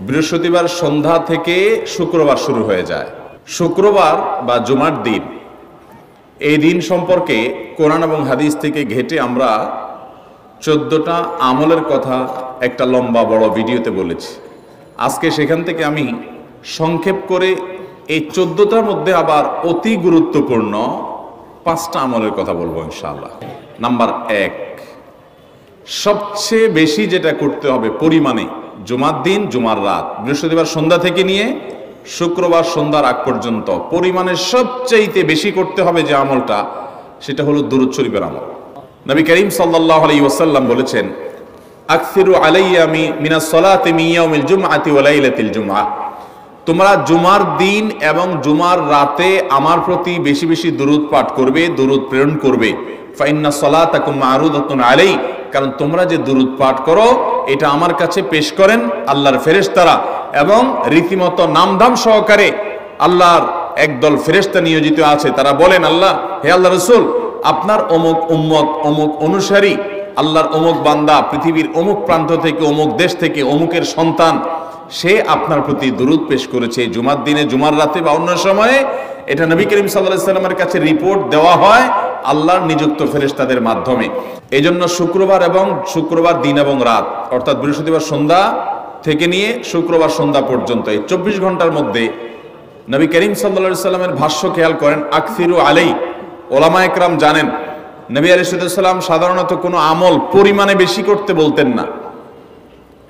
বৃহস্পতিবার সন্ধ্যা থেকে শুক্রবার শুরু হয়ে যায়। শুক্রবার বা জুমার দিন, এই দিন সম্পর্কে কোরআন এবং হাদিস থেকে ঘেঁটে আমরা 14টা আমলের কথা একটা লম্বা বড় ভিডিওতে বলেছি। আজকে সেখান থেকে আমি সংক্ষেপ করে এই 14টার মধ্যে আবার অতি গুরুত্বপূর্ণ 5টা আমলের কথা বলবো ইনশাআল্লাহ। নাম্বার 1, সবচেয়ে বেশি যেটা করতে হবে পরিমাণে, জুমার দিন জুমার রাত বৃহস্পতিবার সন্ধ্যা থেকে নিয়ে শুক্রবার সন্ধ্যার আগ পর্যন্ত পরিমাণে সবচাইতে বেশি করতে হবে যে আমলটা, সেটা হলো দুরূদ শরীফের আমল। নবী করিম সাল্লাল্লাহু আলাইহি ওয়াসাল্লাম বলেছেন, আকসিরু আলাইয়া মিনাস সালাতি মিন ইয়াউমিল জুমআতি ওয়া লাইলাতিল জুমআহ, তোমরা জুমার দিন এবং জুমার রাতে আমার প্রতি বেশি বেশি দুরূদ পাঠ করবে, দুরূদ প্রেরণ করবে। ফাইন্না সালাতাকুম মা'রুদাতুন আলাই, কারণ তোমরা যে দুরূদ পাঠ করো এটা আমার কাছে পেশ করেন আল্লাহর ফেরেশতারা, এবং রীতিমতো নামধাম সহকারে আল্লাহর একদল ফেরেশতা নিয়োজিত আছে। তারা বলেন, আল্লাহ, হে আল্লাহ রাসূল, আপনার অমুক উম্মত, অমুক অনুসারী, আল্লাহর অমুক বান্দা পৃথিবীর অমুক প্রান্ত থেকে, অমুক দেশ থেকে, অমুকের সন্তান, সে আপনার প্রতি দুরূদ পেশ করেছে জুমার দিনে, জুমার রাতে বা অন্য সময়ে। এটা নবী করিম সাল্লাল্লাহু আলাইহি ওয়াসাল্লামের কাছে রিপোর্ট দেওয়া হয় আল্লাহর নিযুক্ত ফেরেশতাদের মাধ্যমে। এই জন্য শুক্রবার এবং শুক্রবার দিন এবং রাত, অর্থাৎ বৃহস্পতিবার সন্ধ্যা থেকে নিয়ে শুক্রবার সন্ধ্যা পর্যন্ত এই 24 ঘন্টার মধ্যে নবী করিম সাল্লাল্লাহু আলাইহি ওয়াসাল্লামের ভাষ্য খেয়াল করেন, আকসিরু আলাই। ওলামা একরাম জানেন নবী আলাইহিস সালাম সাধারণত কোনো আমল পরিমাণে বেশি করতে বলতেন না।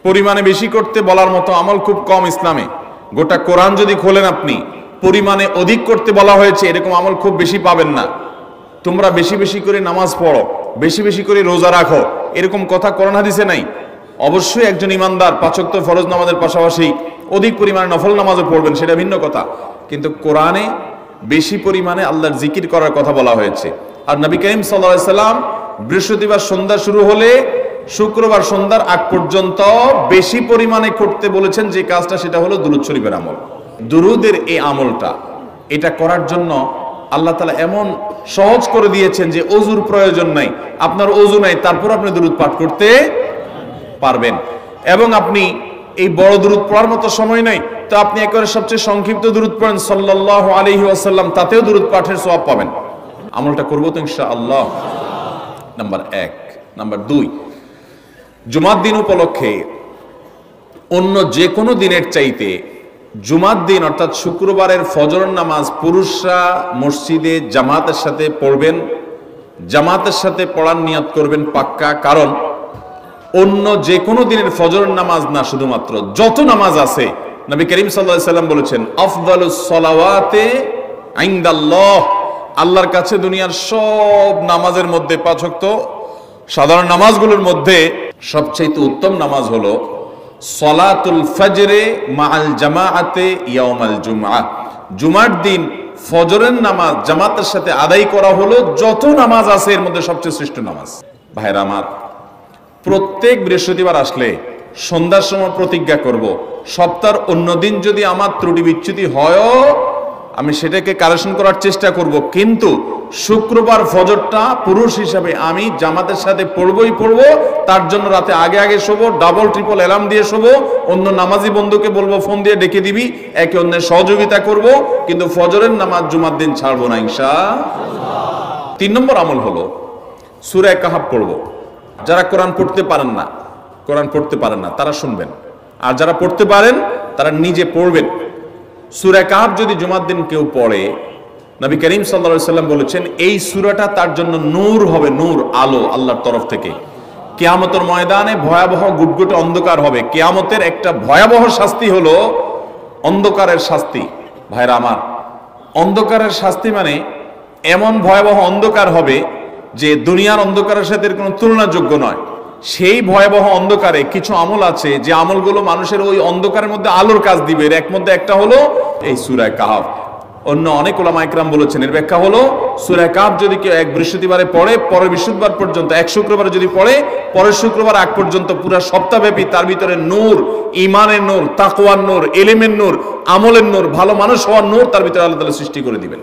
পরিমাণে বেশি করতে বলার মতো আমল খুব কম ইসলামে। গোটা কোরআন যদি খোলেন আপনি, পরিমাণে অধিক করতে বলা হয়েছে এরকম আমল খুব বেশি পাবেন না। তোমরা বেশি বেশি করে নামাজ পড়ো, বেশি বেশি করে রোজা রাখো, এরকম কথা কোরআন হাদিসে নাই। অবশ্যই একজন ইমানদার 5 ওয়াক্ত ফরজ নামাজের পাশাপাশি অধিক পরিমাণে নফল নামাজও পড়বেন, সেটা ভিন্ন কথা। কিন্তু কোরআনে বেশি পরিমাণে আল্লাহর জিকির করার কথা বলা হয়েছে। আর নবী করিম সাল্লাল্লাহু আলাইহি সাল্লাম বৃহস্পতিবার সন্ধ্যা শুরু হলে শুক্রবার সন্ধ্যার আগ পর্যন্ত বেশি পরিমাণে করতে বলেছেন যে কাজটা, সেটা হলো দুরূদ শরীফের আমল। দুরূদের এই আমলটা, এটা করার জন্য আল্লাহ তাআলা এমন সহজ করে দিয়েছেন যে ওযুর প্রয়োজন নাই। আপনার ওযু নাই, তারপর আপনি দুরূদ পাঠ করতে পারবেন। এবং আপনি এই বড় দুরূদ পড়ার মতো সময় নাই, তো আপনি একেবারে সবচেয়ে সংক্ষিপ্ত দুরূদ পড়েন সাল্লাল্লাহু আলাইহি ওয়াসাল্লাম, তাতেও দুরূদ পাঠের সওয়াব পাবেন। আমলটা করব তো ইনশাআল্লাহ। নাম্বার 1। নাম্বার 2, জুমার দিন উপলক্ষে অন্য যে কোনো দিনের চাইতে জুমার দিন অর্থাৎ শুক্রবারের ফজর নামাজ পুরুষরা মসজিদে জামাতের সাথে পড়বেন, জামাতের সাথে পড়ার নিয়ত করবেন পাক্কা। কারণ অন্য যে কোনো দিনের ফজর নামাজ না, শুধুমাত্র যত নামাজ আছে, নবী করিম সাল্লাল্লাহু আলাইহি সাল্লাম বলেছেন, আফদালুস সালাওয়াতে ইনদাল্লাহ, আল্লাহর কাছে দুনিয়ার সব নামাজের মধ্যে 5 ওয়াক্ত সাধারণ নামাজগুলোর মধ্যে সবচেয়ে উত্তম নামাজ হলো সলাতুল ফজরে মাআল জামাআতে ইয়াউমাল জুমআহ, জুমার দিন ফজরের নামাজ জামাতের সাথে আদায় করা হলো যত নামাজ আছে এর মধ্যে সবচেয়ে শ্রেষ্ঠ নামাজ। ভাইরা আমার, প্রত্যেক বৃহস্পতিবার আসলে সন্ধ্যার সময় প্রতিজ্ঞা করব, সপ্তাহের অন্য দিন যদি আমার ত্রুটি বিচ্যুতি হয়ও আমি সেটাকে কারেকশন করার চেষ্টা করব, কিন্তু শুক্রবার ফজরটা পুরুষ হিসাবে আমি জামাতের সাথে পড়বই পড়ব। তার জন্য রাতে আগে আগে শোবো, ডাবল ট্রিপল অ্যালার্ম দিয়ে শোবো, অন্য নামাজি বন্ধুকে বলবো ফোন দিয়ে ডেকে দিবি, একে অন্যের সহযোগিতা করব, কিন্তু ফজরের নামাজ জুমার দিন ছাড়বো না ইনশাআল্লাহ। 3 নম্বর আমল হলো সূরা কাহফ পড়ব। যারা কোরআন পড়তে পারেন না তারা শুনবেন, আর যারা পড়তে পারেন তারা নিজে পড়বেন। সূরা কাহফ যদি জুমার দিন কেউ পড়ে, নবী করিম সাল্লাল্লাহু আলাইহি সাল্লাম বলেছেন এই সূরাটা তার জন্য নূর হবে, নূর, আলো আল্লাহর তরফ থেকে। কিয়ামতের ময়দানে ভয়াবহ গুটগুটে অন্ধকার হবে। কিয়ামতের একটা ভয়াবহ শাস্তি হলো অন্ধকারের শাস্তি। ভাইরা আমার, অন্ধকারের শাস্তি মানে এমন ভয়াবহ অন্ধকার হবে যে দুনিয়ার অন্ধকারের সাথে কোনো তুলনাযোগ্য নয়। সেই ভয়াবহ অন্ধকারে কিছু আমল আছে যে আমলগুলো মানুষের ওই অন্ধকারের মধ্যে আলোর কাজ দিবে। এর মধ্যে একটা হলো এই সূরা কাহফ। অন্য অনেক উলামা ইকরাম বলেছেন এর ব্যাখ্যা হলো সূরা কাহফ যদি কেউ এক বৃহস্পতিবারে পড়ে, পরের বৃহস্পতিবার পর্যন্ত, এক শুক্রবারে যদি পড়ে, পরের শুক্রবার আগ পর্যন্ত পুরো সপ্তাহব্যাপী তার ভিতরে নূর, ঈমানের নূর, তাকওয়ার নূর, ইলমের নূর, আমলের নূর, ভালো মানুষ হওয়ার নূর তার ভিতরে আল্লাহ তাআলা সৃষ্টি করে দিবেন।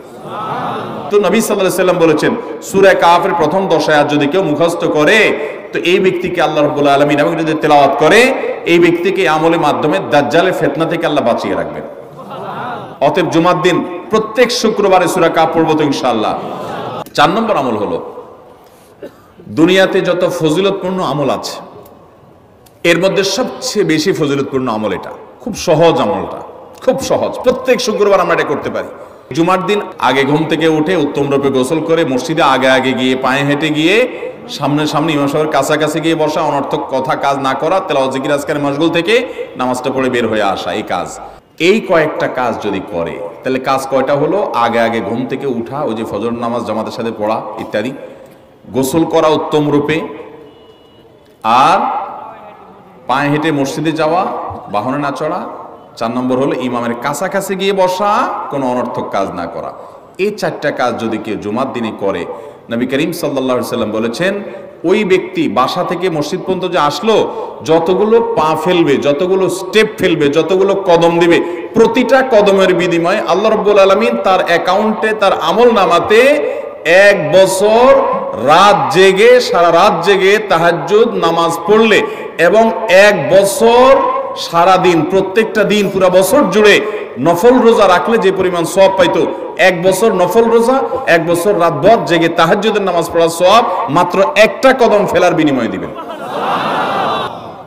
তো নবী সাল্লাল্লাহু আলাইহি সাল্লাম বলেছেন সূরা কাহফের প্রথম 10 আয়াত যদি কেউ মুখস্থ করে তো এই ব্যক্তিকে আল্লাহ রাব্বুল আলামিন এবং যদি তেলাওয়াত করে এই ব্যক্তিকে আমলের মাধ্যমে দাজ্জালের ফিতনা থেকে আল্লাহ বাঁচিয়ে রাখবেন। অতএব জুমার দিন প্রত্যেক শুক্রবারে সূরা কাফ পড়ব তো ইনশাআল্লাহ। 4 নম্বর আমল হলো, দুনিয়াতে যত ফজিলতপূর্ণ আমল আছে এর মধ্যে সবচেয়ে বেশি ফজিলতপূর্ণ আমল এটা। খুব সহজ আমলটা, খুব সহজ, প্রত্যেক শুক্রবার আমরা এটা করতে পারি। জুমার দিন আগে ঘুম থেকে উঠে উত্তম রূপে গোসল করে মসজিদে আগে আগে গিয়ে পায়ে হেঁটে গিয়ে সামনে সামনে ইমাম সাহেবের কাছাকাছি গিয়ে বসা, অনর্থক কথা কাজ না করা, তেলাওয়াত জিকির আজকারের মশগুল থেকে নামাজটা পড়ে বের হয়ে আসা, এই কাজ, এই কয়েকটা কাজ যদি করে তাহলে কাজ কয়টা হলো? আগে আগে ঘুম থেকে উঠা, ওই যে ফজর নামাজ জামাতের সাথে পড়া ইত্যাদি, গোসল করা উত্তম রূপে, আর পায়ে হেঁটে মসজিদে যাওয়া, বাহনে না চড়া। 4 নম্বর হলো ইমামের কাছাকাছি গিয়ে বসা, কোনো অনর্থক কাজ না করা। এই 4টা কাজ যদি কেউ জুমার দিনে করে, নবী করিম সাল্লাল্লাহু আলাইহি সাল্লাম বলেছেন ওই ব্যক্তি বাসা থেকে মসজিদ পর্যন্ত যে আসলো, যতগুলো পা ফেলবে, যতগুলো স্টেপ ফেলবে, যতগুলো কদম দিবে, প্রতিটা কদমের বিনিময়ে আল্লাহ রাব্বুল আলামিন তার অ্যাকাউন্টে, তার আমল নামাতে 1 বছর রাত জেগে, সারা রাত জেগে তাহাজ্জুদ নামাজ পড়লে এবং 1 বছর সারা দিন, প্রত্যেকটা দিন পুরো বছর জুড়ে নফল রোজা রাখলে যে পরিমাণ সওয়াব পাইতো, 1 বছর নফল রোজা, 1 বছর রাতভর জেগে তাহাজ্জুদের নামাজ পড়ার সওয়াব মাত্র একটা কদম ফেলার বিনিময়ে দিবেন।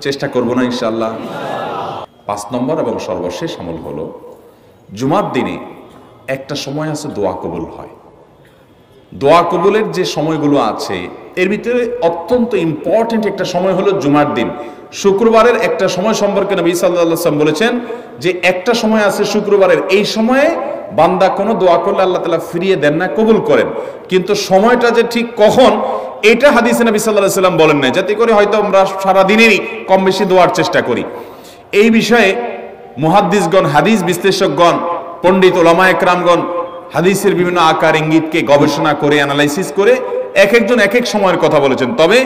চেষ্টা করব না ইনশাআল্লাহ। 5 নম্বর এবং সর্বশেষ আমল হলো, জুমার দিনে একটা সময় আছে দোয়া কবুল হয়। দোয়া কবুলের যে সময়গুলো আছে এর ভিতরে অত্যন্ত ইম্পর্টেন্ট একটা সময় হলো জুমার দিন। শুক্রবারের একটা সময় সম্পর্কে নবী সাল্লাল্লাহু আলাইহি ওয়াসাল্লাম বলেছেন যে একটা সময় আছে শুক্রবারের, এই সময়ে বান্দা কোনো দোয়া করলে আল্লাহ তাআলা ফিরিয়ে দেন না, কবুল করেন। কিন্তু সময়টা যে ঠিক কখন এটা হাদিসে নবী সাল্লাল্লাহু আলাইহি ওয়াসাল্লাম বলেন না, যাতে করে হয়তো আমরা সারা দিনেরই কম বেশি দোয়ার চেষ্টা করি। এই বিষয়ে মুহাদ্দিসগণ, হাদিস বিশ্লেষকগণ, পণ্ডিত ওলামায়ে কেরামগণ হাদিসের বিভিন্ন আকার ইঙ্গিতকে গবেষণা করে, অ্যানালাইসিস করে এক একজন এক এক সময়ের কথা বলেছেন। তবে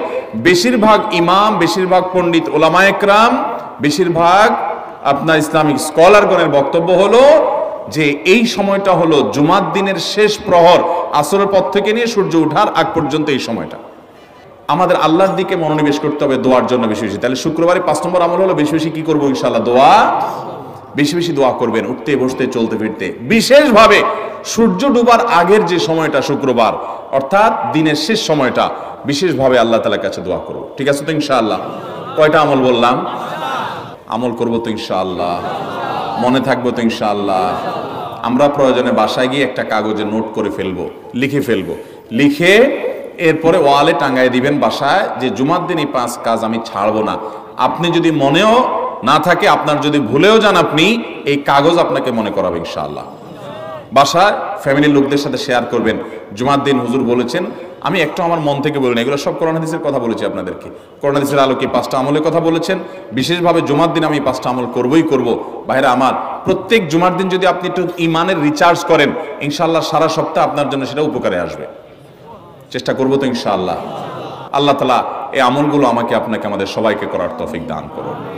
বেশিরভাগ ইমাম, বেশিরভাগ পণ্ডিত ওলামায়ে কেরাম, বেশিরভাগ আপনার ইসলামিক স্কলারগণের বক্তব্য হলো যে এই সময়টা হলো জুমার দিনের শেষ প্রহর, আসরের পর থেকে নিয়ে সূর্য ওঠার আগ পর্যন্ত এই সময়টা। আমাদের আল্লাহর দিকে মনোনিবেশ করতে হবে দোয়ার জন্য বেশি বেশি। তাহলে শুক্রবারে 5 নম্বর আমল হলো বেশি বেশি কি করবো ইনশাআল্লাহ? দোয়া। বেশি বেশি দোয়া করবেন, উঠতে বসতে চলতে ফিরতে। বিশেষভাবে সূর্য ডুবার আগের যে সময়টা শুক্রবার, অর্থাৎ দিনের শেষ সময়টা, বিশেষভাবে আল্লাহ তাআলার কাছে দোয়া করব। ঠিক আছে তো ইনশাআল্লাহ? কয়টা আমল বললাম? আমল করব তো ইনশাআল্লাহ, মনে থাকবো তো ইনশাআল্লাহ। আমরা প্রয়োজনে বাসায় গিয়ে একটা কাগজে নোট করে ফেলবো, লিখে ফেলবো, লিখে এরপরে ওয়ালে টাঙ্গায় দিবেন বাসায় যে জুমার দিন এই 5 কাজ আমি ছাড়বো না। আপনি যদি মনেও না থাকে, আপনার যদি ভুলেও যান, আপনি এই কাগজ আপনাকে মনে করাবে ইনশাআল্লাহ। বাসায় ফ্যামিলির লোকদের সাথে শেয়ার করবেন, জুমার দিন হুজুর বলেছেন, আমি একটু আমার মন থেকে বলিনি, এগুলো সব কোরআন হাদিসের কথা বলেছি আপনাদেরকে। কোরআন হাদিসের আলোকে 5টা আমলের কথা বলেছেন, বিশেষভাবে জুমার দিন আমি 5টা আমল করবই করব। ভাইরা আমার, প্রত্যেক জুমার দিন যদি আপনি একটু ইমানের রিচার্জ করেন, ইনশাআল্লাহ সারা সপ্তাহ আপনার জন্য সেটা উপকারে আসবে। চেষ্টা করবো তো ইনশাআল্লাহ। আল্লাহ তাআলা এই আমলগুলো আমাকে আপনাকে আমাদের সবাইকে করার তৌফিক দান করুন।